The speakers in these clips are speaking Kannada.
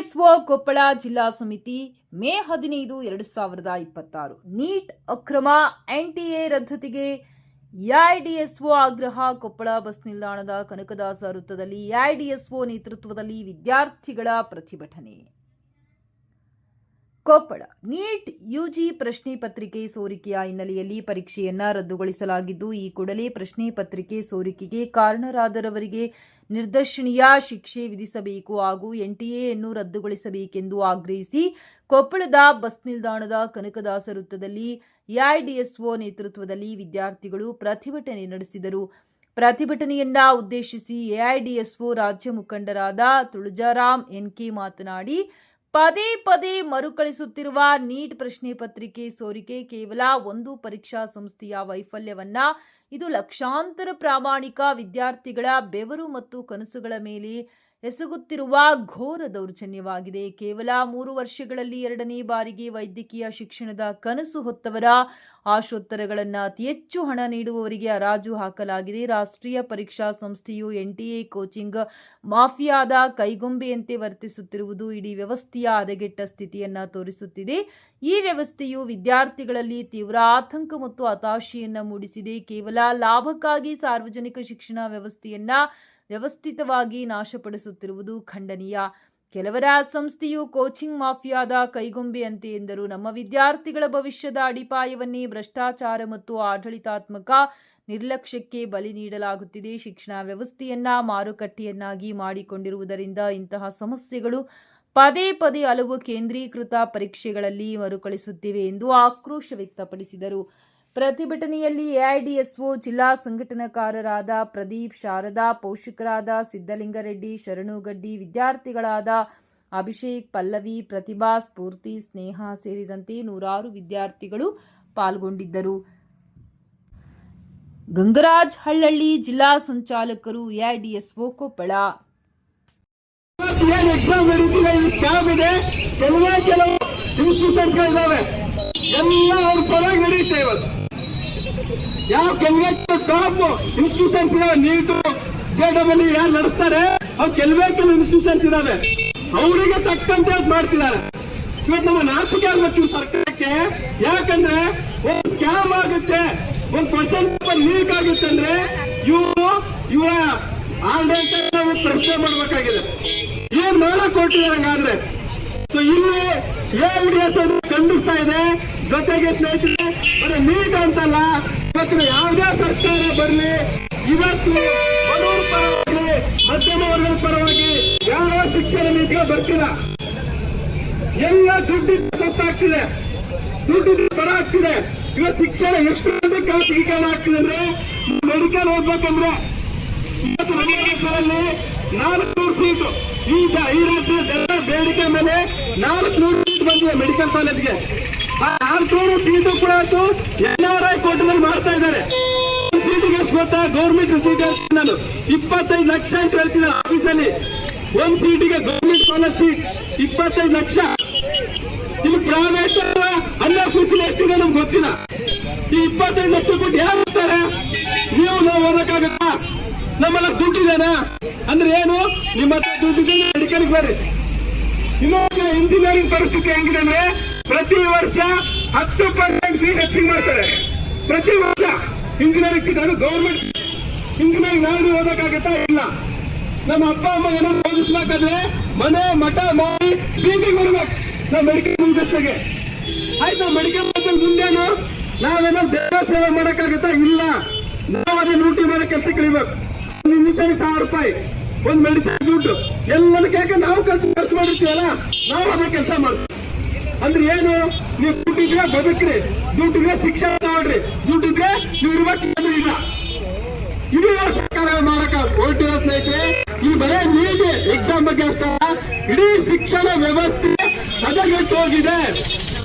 ಎಐಡಿಎಸ್ಒ ಕೊಪ್ಪಳ ಜಿಲ್ಲಾ ಸಮಿತಿ ಮೇ 15, 2026 ನೀಟ್ ಅಕ್ರಮ ಎನ್ಟಿಎ ರದ್ದತಿಗೆ ಎಐಡಿಎಸ್ಒ ಆಗ್ರಹ. ಕೊಪ್ಪಳ ಬಸ್ ನಿಲ್ದಾಣದ ಕನಕದಾಸ ವೃತ್ತದಲ್ಲಿ ಎಐಡಿಎಸ್ಒ ನೇತೃತ್ವದಲ್ಲಿ ವಿದ್ಯಾರ್ಥಿಗಳ ಪ್ರತಿಭಟನೆ. ಕೊಪ್ಪಳ ನೀಟ್ ಯುಜಿ ಪ್ರಶ್ನೆ ಪತ್ರಿಕೆ ಸೋರಿಕೆಯ ಹಿನ್ನೆಲೆಯಲ್ಲಿ ಪರೀಕ್ಷೆಯನ್ನ ರದ್ದುಗೊಳಿಸಲಾಗಿದ್ದು, ಈ ಕೂಡಲೇ ಪ್ರಶ್ನೆ ಪತ್ರಿಕೆ ಸೋರಿಕೆಗೆ ಕಾರಣರಾದವರಿಗೆ ನಿರ್ದಾಕ್ಷಿಣ್ಯ ಶಿಕ್ಷೆ ವಿಧಿಸಬೇಕು ಹಾಗೂ ಎನ್ಟಿಎಯನ್ನು ರದ್ದುಗೊಳಿಸಬೇಕೆಂದು ಆಗ್ರಹಿಸಿ ಕೊಪ್ಪಳದ ಬಸ್ ನಿಲ್ದಾಣದ ಕನಕದಾಸ ವೃತ್ತದಲ್ಲಿ ಎಐಡಿಎಸ್ಒ ನೇತೃತ್ವದಲ್ಲಿ ವಿದ್ಯಾರ್ಥಿಗಳು ಪ್ರತಿಭಟನೆ ನಡೆಸಿದರು. ಪ್ರತಿಭಟನೆಯನ್ನ ಉದ್ದೇಶಿಸಿ ಎಐಡಿಎಸ್ಒ ರಾಜ್ಯ ಮುಖಂಡರಾದ ತುಳಜಾರಾಮ್ ಎನ್ಕೆ ಮಾತನಾಡಿ, ಪದೇ ಪದೇ ಮರುಕಳಿಸುತ್ತಿರುವ ನೀಟ್ ಪ್ರಶ್ನೆ ಪತ್ರಿಕೆ ಸೋರಿಕೆ ಕೇವಲ ಒಂದು ಪರೀಕ್ಷಾ ಸಂಸ್ಥೆಯ ವೈಫಲ್ಯವನ್ನ, ಇದು ಲಕ್ಷಾಂತರ ಪ್ರಾಮಾಣಿಕ ವಿದ್ಯಾರ್ಥಿಗಳ ಬೆವರು ಮತ್ತು ಕನಸುಗಳ ಮೇಲೆ ಎಸಗುತ್ತಿರುವ ಘೋರ ದೌರ್ಜನ್ಯವಾಗಿದೆ. ಕೇವಲ 3 ವರ್ಷಗಳಲ್ಲಿ 2ನೇ ಬಾರಿಗೆ ವೈದ್ಯಕೀಯ ಶಿಕ್ಷಣದ ಕನಸು ಹೊತ್ತವರ ಆಶೋತ್ತರಗಳನ್ನು ಅತಿ ಹೆಚ್ಚು ಹಣ ನೀಡುವವರಿಗೆ ಹರಾಜು ಹಾಕಲಾಗಿದೆ. ರಾಷ್ಟ್ರೀಯ ಪರೀಕ್ಷಾ ಸಂಸ್ಥೆಯು ಎನ್ಟಿಎ ಕೋಚಿಂಗ್ ಮಾಫಿಯಾದ ಕೈಗೊಂಬೆಯಂತೆ ವರ್ತಿಸುತ್ತಿರುವುದು ಇಡೀ ವ್ಯವಸ್ಥೆಯ ಹದಗೆಟ್ಟ ಸ್ಥಿತಿಯನ್ನು ತೋರಿಸುತ್ತಿದೆ. ಈ ವ್ಯವಸ್ಥೆಯು ವಿದ್ಯಾರ್ಥಿಗಳಲ್ಲಿ ತೀವ್ರ ಆತಂಕ ಮತ್ತು ಹತಾಶೆಯನ್ನು ಮೂಡಿಸಿದೆ. ಕೇವಲ ಲಾಭಕ್ಕಾಗಿ ಸಾರ್ವಜನಿಕ ಶಿಕ್ಷಣ ವ್ಯವಸ್ಥೆಯನ್ನ ವ್ಯವಸ್ಥಿತವಾಗಿ ನಾಶಪಡಿಸುತ್ತಿರುವುದು ಖಂಡನೀಯ. ಕೆಲವರ ಸಂಸ್ಥೆಯು ಕೋಚಿಂಗ್ ಮಾಫಿಯಾದ ಕೈಗೊಂಬೆಯಂತೆ ಎಂದರು. ನಮ್ಮ ವಿದ್ಯಾರ್ಥಿಗಳ ಭವಿಷ್ಯದ ಅಡಿಪಾಯವನ್ನೇ ಭ್ರಷ್ಟಾಚಾರ ಮತ್ತು ಆಡಳಿತಾತ್ಮಕ ನಿರ್ಲಕ್ಷ್ಯಕ್ಕೆ ಬಲಿ ನೀಡಲಾಗುತ್ತಿದೆ. ಶಿಕ್ಷಣ ವ್ಯವಸ್ಥೆಯನ್ನ ಮಾರುಕಟ್ಟೆಯನ್ನಾಗಿ ಮಾಡಿಕೊಂಡಿರುವುದರಿಂದ ಇಂತಹ ಸಮಸ್ಯೆಗಳು ಪದೇ ಪದೇ ಹಲವು ಕೇಂದ್ರೀಕೃತ ಪರೀಕ್ಷೆಗಳಲ್ಲಿ ಮರುಕಳಿಸುತ್ತಿವೆ ಎಂದು ಆಕ್ರೋಶ ವ್ಯಕ್ತಪಡಿಸಿದರು. ಪ್ರತಿಭಟನೆಯಲ್ಲಿ ಎಐಡಿಎಸ್ಒ ಜಿಲ್ಲಾ ಸಂಘಟನಾಕಾರರಾದ ಪ್ರದೀಪ್, ಶಾರದಾ, ಪೋಷಕರಾದ ಸಿದ್ದಲಿಂಗರೆಡ್ಡಿ, ಶರಣುಗಡ್ಡಿ, ವಿದ್ಯಾರ್ಥಿಗಳಾದ ಅಭಿಷೇಕ್, ಪಲ್ಲವಿ, ಪ್ರತಿಭಾ, ಸ್ಫೂರ್ತಿ, ಸ್ನೇಹ ಸೇರಿದಂತೆ ನೂರಾರು ವಿದ್ಯಾರ್ಥಿಗಳು ಪಾಲ್ಗೊಂಡಿದ್ದರು. ಗಂಗರಾಜ್ ಹಳ್ಳಳ್ಳಿ, ಜಿಲ್ಲಾ ಸಂಚಾಲಕರು, ಎಐಡಿಎಸ್ಒ ಕೊಪ್ಪಳ. ಎಲ್ಲ ಅವ್ರ ಪರವಾಗಿ ನಡೀತೆ. ಇವತ್ತು ಯಾವ ಕೆಲವೇ ಟಾಪ್ ಇನ್ಸ್ಟಿಟ್ಯೂಷನ್ಸ್ ಇದಾವೆ, ನೀಟು JEE ಯಾರು ನಡೆಸ್ತಾರೆ ಅವ್ರು ಕೆಲವೇ ಇನ್ಸ್ಟಿಟ್ಯೂಷನ್ಸ್ ಇದಾವೆ, ಅವರಿಗೆ ತಕ್ಕಂತೆ ಮಾಡ್ತಿದ್ದಾರೆ. ಇವತ್ತು ನಮ್ಮ ನಾಚಿಕೆ ಆಗ್ಬೇಕು ಸರ್ಕಾರಕ್ಕೆ. ಯಾಕಂದ್ರೆ ಒಂದು ಸ್ಕ್ಯಾಮ್ ಆಗುತ್ತೆ, ಒಂದು ಕ್ವಶನ್ ಪೇಪರ್ ಲೀಕ್ ಆಗುತ್ತೆ ಅಂದ್ರೆ ಇವರ ಆಡಳಿತ ನಾವು ಪ್ರಶ್ನೆ ಮಾಡ್ಬೇಕಾಗಿದೆ. ಏನ್ ಮಾಡಕ್ ಕೊಟ್ಟಿದ್ದಾರೆ ಹಂಗಾದ್ರೆ? ಇಲ್ಲಿ ಎಐಡಿಎಸ್ ಖಂಡಿಸ್ತಾ ಇದೆ. ಜೊತೆಗೆ ಸ್ನೇಹಿತರೆ, ನೀಟ್ ಅಂತಲ್ಲ, ಇವತ್ತು ಯಾವುದೇ ಸರ್ಕಾರ ಬರಲಿ, ಇವತ್ತು ಬಡವರ ಪರವಾಗಿ, ಮಧ್ಯಮ ವರ್ಗದ ಪರವಾಗಿ ಯಾವ ಶಿಕ್ಷಣ ನೀತಿಗೆ ಬರ್ತಿಲ್ಲ. ಎಲ್ಲ ದುಡ್ಡಿನ ಸೊತ್ತಾಗ್ತಿದೆ, ದುಡ್ಡಿನ ಬರ ಆಗ್ತಿದೆ. ಇವತ್ತು ಶಿಕ್ಷಣ ಎಷ್ಟು ಖಾಸಗೀಕರಣ ಆಗ್ತಿದೆ ಅಂದ್ರೆ, ಮೆಡಿಕಲ್ ಓದ್ಬೇಕಂದ್ರೆ ಇವತ್ತು ಮೆಡಿಕಲ್ 400 ಸೀಟು ಈ ರಾಜ್ಯದ ಬೇಡಿಕೆ ಮೇಲೆ 400 ಸೀಟ್ ಬಂದಿದೆ ಮೆಡಿಕಲ್ ಕಾಲೇಜ್ಗೆ. ಆ 400 ಸೀಟು ಕೂಡ NRI ಕೋಟದಲ್ಲಿ ಮಾಡ್ತಾ ಇದ್ದಾರೆ. ಸೀಟಿಗೆ ಎಷ್ಟು ಗೊತ್ತಾ? ಗೌರ್ಮೆಂಟ್ ಸೀಟ್ ನಾನು 25 ಲಕ್ಷ ಅಂತ ಹೇಳ್ತಿದ್ದಾರೆ ಆಫೀಸಲ್ಲಿ. ಒಂದು ಸೀಟಿಗೆ ಗೌರ್ಮೆಂಟ್ ಕಾಲೇಜ್ ಸೀಟ್ 25 ಲಕ್ಷ. ಇಲ್ಲಿ ಪ್ರೈವೇಟ್ ಅನ್ಅಫಿಷಿಯಲ್ ಎಷ್ಟಿದೆ ನಮ್ಗೆ ಗೊತ್ತಿಲ್ಲ. ಈ 25 ಲಕ್ಷ ಕೊಟ್ಟು ಯಾರು ಓದ್ತಾರೆ? ನಾವು ಓದಕ್ಕಾಗತ್ತಾ? ನಮ್ಮೆಲ್ಲ ದುಡ್ಡಿದೇನಾ? ಅಂದ್ರೆ ಏನು? ನಿಮ್ಮ ಹತ್ರ ದುಡ್ಡಿದೆ, ಮೆಡಿಕಲ್ಗೆ ಬರ್ರಿ. ಇನ್ನೊಂದು ಇಂಜಿನಿಯರಿಂಗ್ ಪರಿಸ್ಥಿತಿ ಹೆಂಗಿದೆ ಅಂದ್ರೆ, ಪ್ರತಿ ವರ್ಷ 10% ಫೀಸ್ ಹೆಚ್ಚಿಗೆ ಮಾಡ್ತಾರೆ. ಪ್ರತಿ ವರ್ಷ ಇಂಜಿನಿಯರಿಂಗ್ ಸೀಟ್, ಅದು ಗೌರ್ಮೆಂಟ್ ಇಂಜಿನಿಯರಿಂಗ್ ನಾವು ಓದಕ್ಕಾಗತ್ತಾ? ಇಲ್ಲ. ನಮ್ಮ ಅಪ್ಪ ಅಮ್ಮ ಏನೋ ಓದಿಸ್ಬೇಕಾದ್ರೆ ಮನೆ ಮಠ ಮಾಡಿ ಬೀದಿಗೆ ಬರ್ಬೇಕು ನಾವು ಮೆಡಿಕಲ್ ಮುಂದಷ್ಟೆಗೆ. ಆಯ್ತು, ಮೆಡಿಕಲ್ ಮುಂದೇನು ನಾವೇನೋ ದೇಶ ಸೇವೆ ಮಾಡಕ್ಕಾಗತ್ತಾ? ಇಲ್ಲ. ನಾವು ಅದೇ ಲೂಟಿ ಮಾಡೋ ಕೆಲಸ ಕಲಿಬೇಕು. ಇಂಜೆಕ್ಷನ್ 1000 ರೂಪಾಯಿ, ಒಂದು ಮೆಡಿಸಿನ್ ದುಡ್ಡು, ಎಲ್ಲದಕ್ಕೆ ನಾವು ಖರ್ಚು ಮಾಡಿರ್ತೀವಲ್ಲ, ನಾವು ಅದೇ ಕೆಲಸ ಮಾಡ್ತೀವಿ. ಅಂದ್ರೆ ಏನು? ನೀವು ದುಡ್ಡಿದ್ರೆ ಬದುಕ್ರಿ, ದುಡ್ಡಿದ್ರೆ ಶಿಕ್ಷಣ ತಗೊಳ್ರಿ, ದುಡ್ಡಿದ್ರೆ ನೀವು ಇರ್ಬೇಕು. ಇಲ್ಲ, ಇದು ಸರ್ಕಾರ ಮಾಡಕ ಹೊರಟಿರೋ ಸ್ನೇಹಿತರೆ. ಈ ಬರೇ ನೀಟ್ ಎಕ್ಸಾಮ್ ಬಗ್ಗೆ ಅಷ್ಟ ಇಡೀ ಶಿಕ್ಷಣ ವ್ಯವಸ್ಥೆ ಹದಗೆಟ್ಟು ಹೋಗಿದೆ.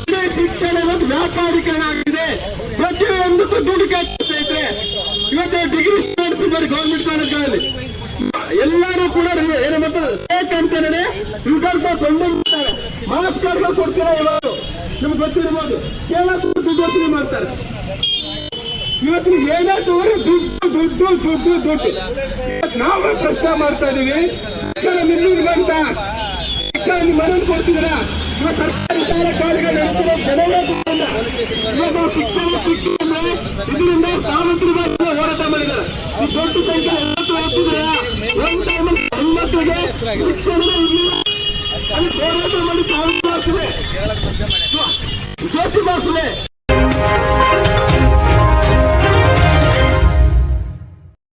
ಇಡೀ ಶಿಕ್ಷಣ ವ್ಯಾಪಾರೀಕರಣ ಆಗಿದೆ. ಪ್ರತಿಯೊಂದಕ್ಕೂ ದುಡ್ಡು ಸ್ನೇಹಿತರೆ. ಇವತ್ತು ಡಿಗ್ರಿ ಸ್ಟೂಡೆಂಟ್ಸ್ ಬರೀ ಗೌರ್ಮೆಂಟ್ ಕಾಲೇಜ್ಗಳಲ್ಲಿ ಎಲ್ಲರೂ ಕೂಡ ಏನು ಮಾಡ್ತಾರೆ ಅಂತಾನೆ ರಿಸಲ್ಟ್ ಕೊಂಡ್ಬಿಡ್ತಾರೆ. ಮಾರ್ಕ್ಸ್ ಕಾರ್ಡ್ಗಳು ಕೊಡ್ತೀರಾ ಇವತ್ತು ನಿಮ್ಗೆ ಗೊತ್ತಿರ್ಬೋದು. ಕೇವಲ ದುಡ್ಡು ವಸೂಲಿ ಮಾಡ್ತಾರೆ. ಇವತ್ತು ಏನೇ ದುಡ್ಡು ದುಡ್ಡು ದುಡ್ಡು ದುಡ್ಡು. ನಾವು ಪ್ರಶ್ನೆ ಮಾಡ್ತಾ ಇದೀವಿ, ಶಿಕ್ಷಣ ನಿಲ್ಲಿಂತ ಲಕ್ಷ ಮರಳು ಕೊಡ್ತಿದ್ದೀರಾ. ಇವಾಗ ಸರ್ಕಾರಿ ಶಾಲಾ ಕಾಲೇಜುಗಳು ನಡೆಸಿರೋ ಜನವೇ ಗೊತ್ತಿಲ್ಲ. ಇವಾಗ ಶಿಕ್ಷಣ ಸಿಕ್ಕಿ ಅಂದ್ರೆ ಇದರಿಂದ ಸಾರ್ವತ್ರಿಕವಾಗಿ ಹೋರಾಟ ಮಾಡಿದ್ದಾರೆ. ಈ ದೊಡ್ಡ ಸಂಖ್ಯೆ ಓದ್ತಿದ್ದೀರಾ. ಒಂದು ಟೈಮಲ್ಲಿ ಹೆಣ್ಮಕ್ಳಿಗೆ ಶಿಕ್ಷಣವೇ ಇರಲಿಲ್ಲ, ಅಲ್ಲಿ ಹೋರಾಟ ಮಾಡಿ ಸಾವು ಮಾಡ್ತಿದೆ, ಜ್ಯೋತಿ ಮಾಡ್ತಿದೆ.